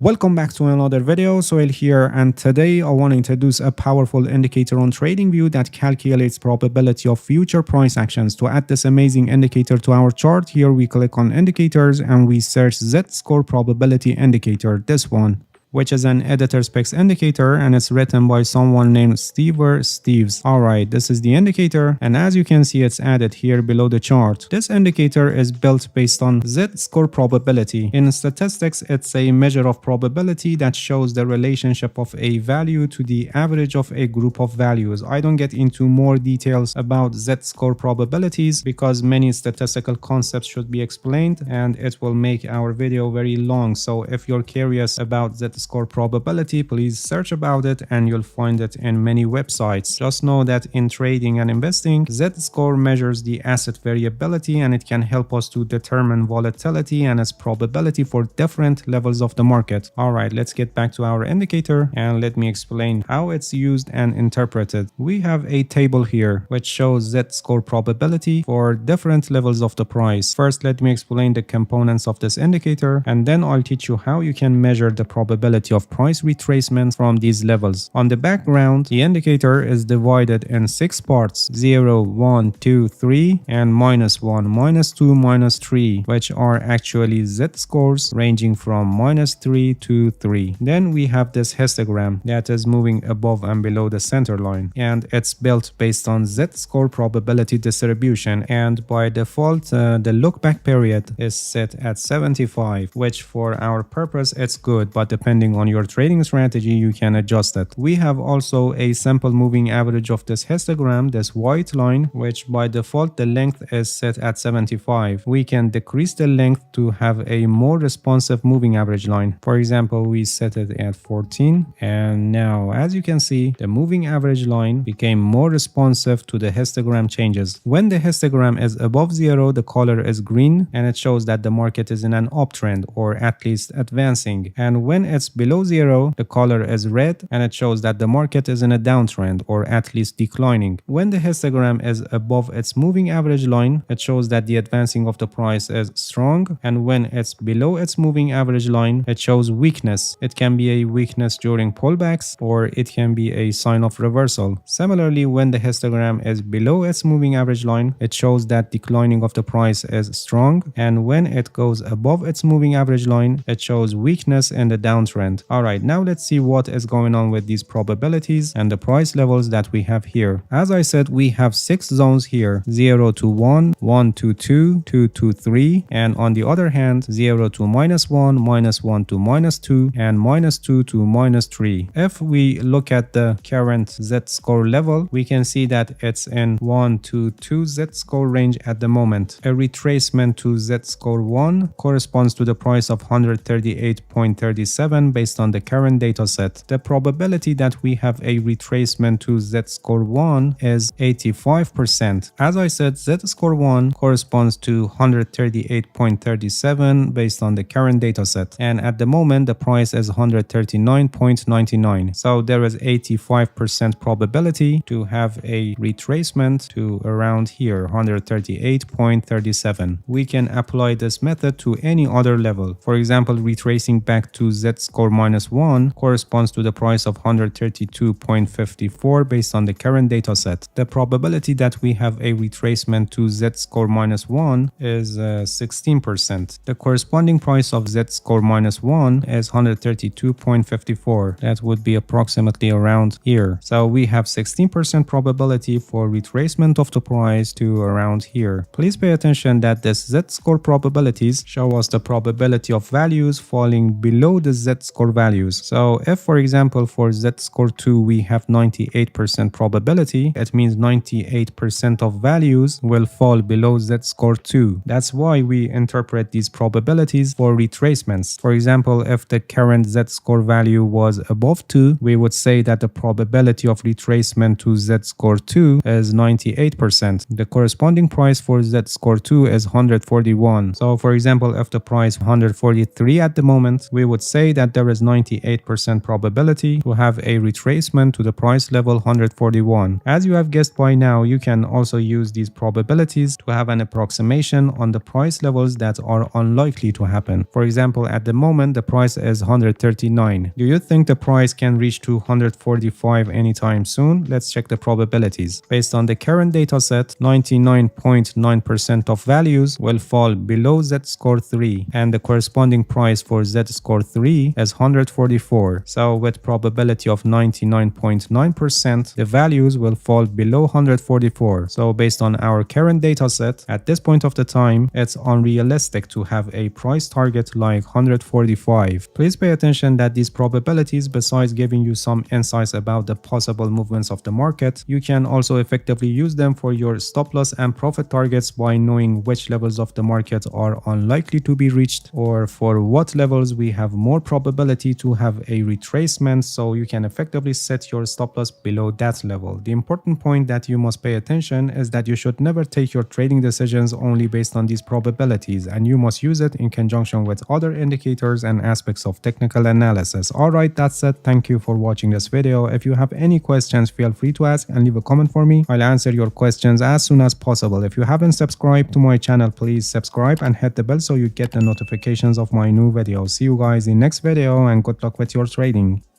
Welcome back to another video. Sohail here, and today I want to introduce a powerful indicator on TradingView that calculates probability of future price actions. To add this amazing indicator to our chart, here we click on indicators and we search Z-score probability indicator, this one, which is an editor specs indicator, and it's written by someone named Steves. Alright, this is the indicator, and as you can see, it's added here below the chart. This indicator is built based on Z-score probability. In statistics, it's a measure of probability that shows the relationship of a value to the average of a group of values. I don't get into more details about Z-score probabilities because many statistical concepts should be explained, and it will make our video very long. So if you're curious about Z-score probability, please search about it and you'll find it in many websites. Just know that in trading and investing, Z-score measures the asset variability, and it can help us to determine volatility and its probability for different levels of the market. Alright, let's get back to our indicator and let me explain how it's used and interpreted. We have a table here which shows Z-score probability for different levels of the price. First, let me explain the components of this indicator, and then I'll teach you how you can measure the probability of price retracement from these levels. On the background, the indicator is divided in 6 parts: 0, 1, 2, 3, and -1, -2, -3, which are actually Z-scores ranging from -3 to 3. Then we have this histogram that is moving above and below the center line, and it's built based on Z-score probability distribution, and by default the look back period is set at 75, which for our purpose it's good, but depending on your trading strategy you can adjust it. We have also a simple moving average of this histogram, this white line, which by default the length is set at 75. We can decrease the length to have a more responsive moving average line. For example, we set it at 14, and now as you can see, the moving average line became more responsive to the histogram changes. When the histogram is above 0, the color is green, and it shows that the market is in an uptrend or at least advancing, and when it's below 0, the color is red, and it shows that the market is in a downtrend or at least declining. When the histogram is above its moving average line, it shows that the advancing of the price is strong, and when it's below its moving average line, it shows weakness. It can be a weakness during pullbacks, or it can be a sign of reversal. Similarly, when the histogram is below its moving average line, it shows that declining of the price is strong, and when it goes above its moving average line, it shows weakness in the downtrend. Alright, now let's see what is going on with these probabilities and the price levels that we have here. As I said, we have 6 zones here: 0 to 1, 1 to 2, 2 to 3, and on the other hand, 0 to -1, -1 to -2, and -2 to -3. If we look at the current Z-score level, we can see that it's in 1 to 2 Z-score range at the moment. A retracement to Z-score 1 corresponds to the price of 138.37 based on the current data set. The probability that we have a retracement to Z-score 1 is 85%. As I said, Z-score 1 corresponds to 138.37 based on the current data set, and at the moment the price is 139.99. So there is 85% probability to have a retracement to around here, 138.37. We can apply this method to any other level. For example, retracing back to Z-score -1 corresponds to the price of 132.54 based on the current data set. The probability that we have a retracement to Z-score -1 is 16%. The corresponding price of Z-score -1 is 132.54. That would be approximately around here. So we have 16% probability for retracement of the price to around here. Please pay attention that this Z-score probabilities show us the probability of values falling below the Z-score values. So if, for example, for Z-score 2 we have 98% probability, it means 98% of values will fall below Z-score 2. That's why we interpret these probabilities for retracements. For example, if the current Z-score value was above 2, we would say that the probability of retracement to Z-score 2 is 98%. The corresponding price for Z-score 2 is 141. So for example, if the price 143 at the moment, we would say that that there is 98% probability to have a retracement to the price level 141. As you have guessed by now, you can also use these probabilities to have an approximation on the price levels that are unlikely to happen. For example, at the moment the price is 139. Do you think the price can reach to 145 anytime soon? Let's check the probabilities. Based on the current data set, 99.9% of values will fall below z-score 3 and the corresponding price for z-score 3 is 144. So with probability of 99.9%, the values will fall below 144. So based on our current data set, at this point of the time, it's unrealistic to have a price target like 145. Please pay attention that these probabilities, besides giving you some insights about the possible movements of the market, you can also effectively use them for your stop loss and profit targets by knowing which levels of the market are unlikely to be reached or for what levels we have more probability to have a retracement, so you can effectively set your stop loss below that level. The important point that you must pay attention is that you should never take your trading decisions only based on these probabilities, and you must use it in conjunction with other indicators and aspects of technical analysis. Alright, that's it. Thank you for watching this video. If you have any questions, feel free to ask and leave a comment for me. I'll answer your questions as soon as possible. If you haven't subscribed to my channel, please subscribe and hit the bell so you get the notifications of my new videos. See you guys in next video and good luck with your trading.